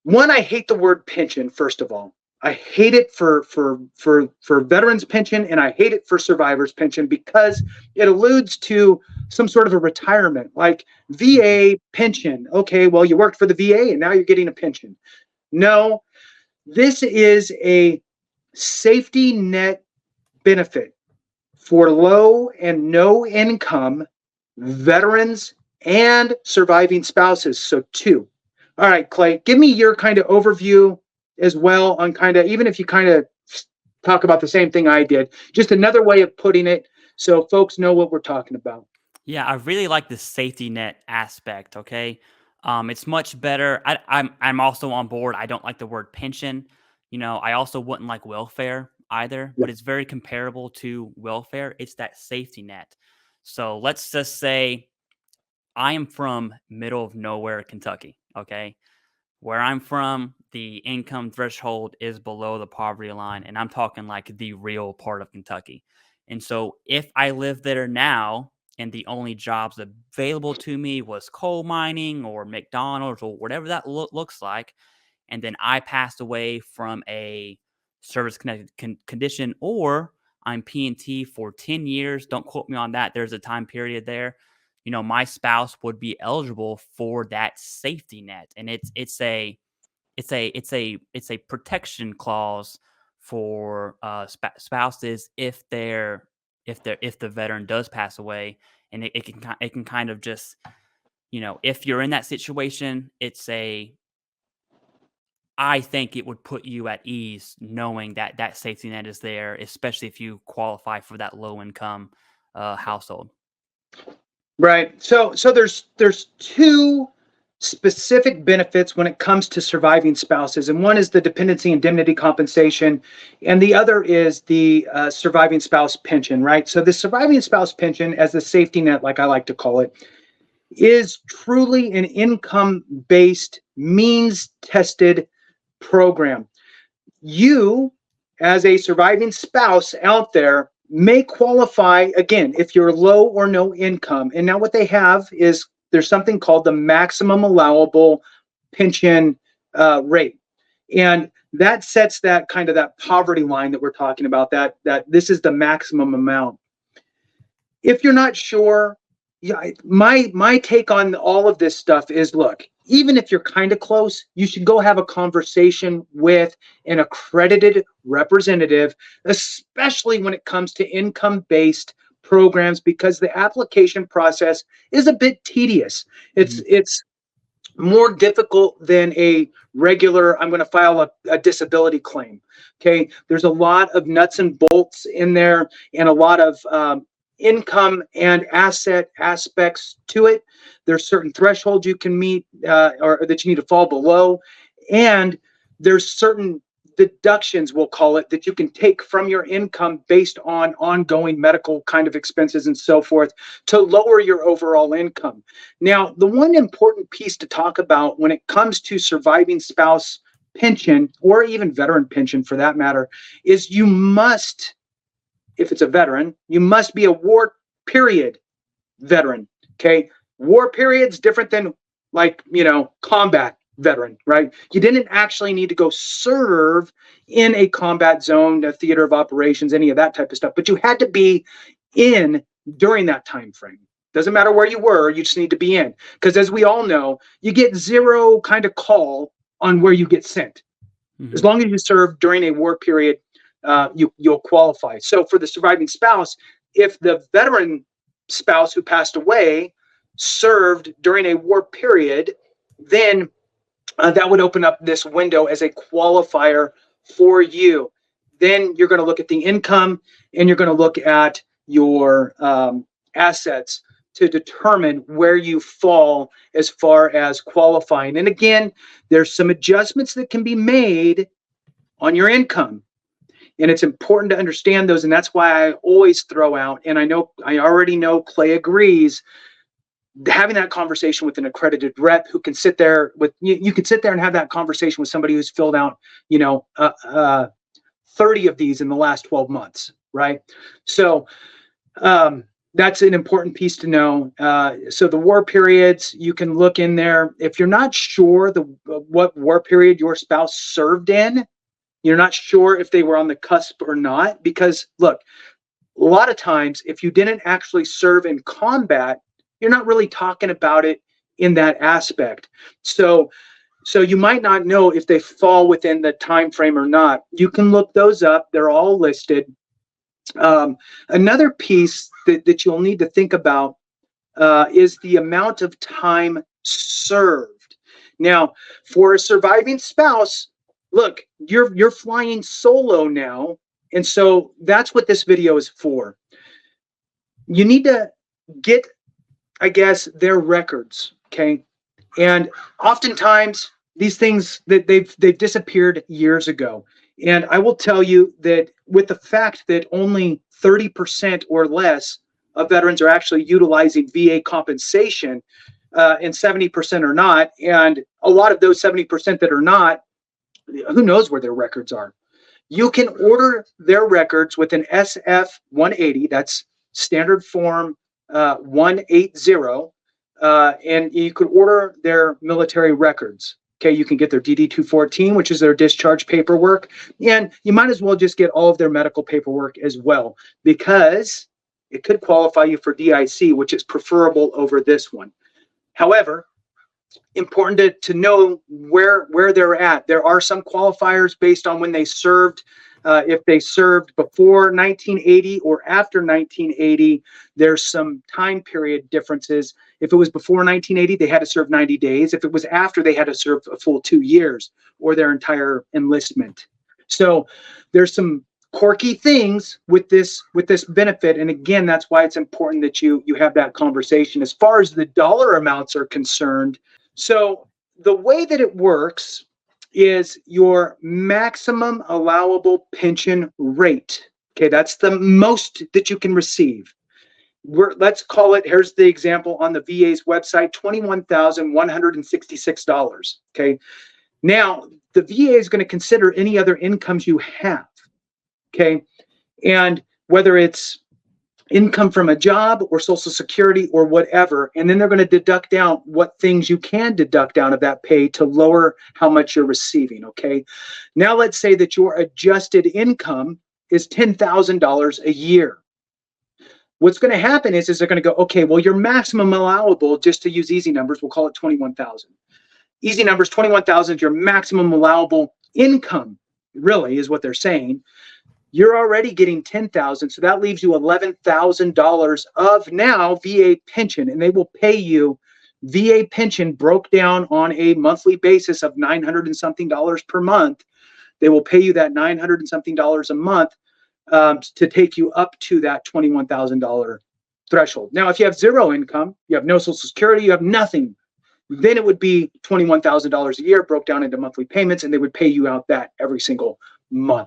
One, I hate the word pension, first of all. I hate it for veterans pension, and I hate it for survivors pension because it alludes to some sort of a retirement, like VA pension. Okay, well, you worked for the VA and now you're getting a pension. No, this is a safety net benefit for low and no income veterans and surviving spouses. So two. All right, Clay, give me your kind of overview as well on kind of, even if you kind of talk about the same thing I did, just another way of putting it so folks know what we're talking about. Yeah, I really like the safety net aspect. Okay, it's much better. I'm also on board. I don't like the word pension. I also wouldn't like welfare either, Yeah. but it's very comparable to welfare. It's that safety net. So let's just say I am from middle of nowhere, Kentucky. Okay, where I'm from, the income threshold is below the poverty line, and I'm talking like the real part of Kentucky. And so if I live there now and the only jobs available to me was coal mining or McDonald's or whatever that looks like, and then I passed away from a service connected condition, or I'm P&T for 10 years, don't quote me on that. There's a time period there. My spouse would be eligible for that safety net. And it's a protection clause for spouses if the veteran does pass away, and it can kind of just, if you're in that situation, I think it would put you at ease knowing that that safety net is there, especially if you qualify for that low income household. Right. So there's two specific benefits when it comes to surviving spouses, and one is the dependency indemnity compensation, and the other is the surviving spouse pension. Right. So the surviving spouse pension, as the safety net, like I like to call it, is truly an income-based, means-tested program. You, as a surviving spouse out there, may qualify, again, if you're low or no income. And now what they have is there's something called the maximum allowable pension rate. And that sets that kind of that poverty line that we're talking about, that this is the maximum amount. If you're not sure, yeah, my take on all of this stuff is, look, even if you're kind of close, you should go have a conversation with an accredited representative, especially when it comes to income-based programs, because the application process is a bit tedious. It's more difficult than a regular, I'm going to file a disability claim. Okay, there's a lot of nuts and bolts in there, and a lot of income and asset aspects to it. There's certain thresholds you can meet or that you need to fall below, and there's certain deductions, we'll call it, that you can take from your income based on ongoing medical kind of expenses and so forth to lower your overall income. Now, the one important piece to talk about when it comes to surviving spouse pension, or even veteran pension for that matter, is you must, if it's a veteran, you must be a war period veteran. Okay. War period's different than, like, combat veteran, right? You didn't actually need to go serve in a combat zone, a theater of operations, any of that type of stuff, but you had to be in during that time frame. Doesn't matter where you were, you just need to be in. Because as we all know, you get zero kind of call on where you get sent. Mm-hmm. As long as you serve during a war period, you'll qualify. So for the surviving spouse, if the veteran spouse who passed away served during a war period, then that would open up this window as a qualifier for you. Then you're going to look at the income, and you're going to look at your assets to determine where you fall as far as qualifying. And again, there's some adjustments that can be made on your income. And it's important to understand those. And that's why I always throw out, and I already know Clay agrees, having that conversation with an accredited rep who can sit there with you can sit there and have that conversation with somebody who's filled out 30 of these in the last 12 months, right? So That's an important piece to know. So the war periods, you can look in there. If you're not sure what war period your spouse served in, you're not sure if they were on the cusp or not, because look, a lot of times, if you didn't actually serve in combat, you're not really talking about it in that aspect. So you might not know if they fall within the time frame or not. You can look those up. They're all listed. Another piece that you'll need to think about is the amount of time served. Now, for a surviving spouse, look, you're flying solo now, and so that's what this video is for. You need to get, I guess, their records, okay? And oftentimes these things that they've disappeared years ago. And I will tell you that with the fact that only 30% or less of veterans are actually utilizing VA compensation, and 70% are not, and a lot of those 70% that are not, who knows where their records are. You can order their records with an SF-180, that's standard form 180, and you could order their military records. Okay, you can get their DD-214, which is their discharge paperwork, and you might as well just get all of their medical paperwork as well, because it could qualify you for DIC, which is preferable over this one. However, important to know where they're at. There are some qualifiers based on when they served. If they served before 1980 or after 1980, there's some time period differences. If it was before 1980, they had to serve 90 days. If it was after, they had to serve a full 2 years or their entire enlistment. So there's some quirky things with this benefit, and again, that's why it's important that you have that conversation. As far as the dollar amounts are concerned, so the way that it works is your maximum allowable pension rate. Okay, that's the most that you can receive. Let's call it, here's the example on the VA's website, $21,166. Okay, now the VA is going to consider any other incomes you have. Okay, and whether it's income from a job or Social Security or whatever, and then they're going to deduct down what things you can deduct down of that pay to lower how much you're receiving. Okay, now let's say that your adjusted income is $10,000 a year. What's going to happen is they're going to go, okay, well, your maximum allowable, just to use easy numbers, we'll call it 21,000. Easy numbers, 21,000 is your maximum allowable income, really, is what they're saying. You're already getting 10,000, so that leaves you $11,000 of now VA pension, and they will pay you VA pension broke down on a monthly basis of $900 and something per month. They will pay you that $900 and something a month to take you up to that $21,000 threshold. Now, if you have zero income, you have no Social Security, you have nothing, then it would be $21,000 a year broke down into monthly payments, and they would pay you out that every single month.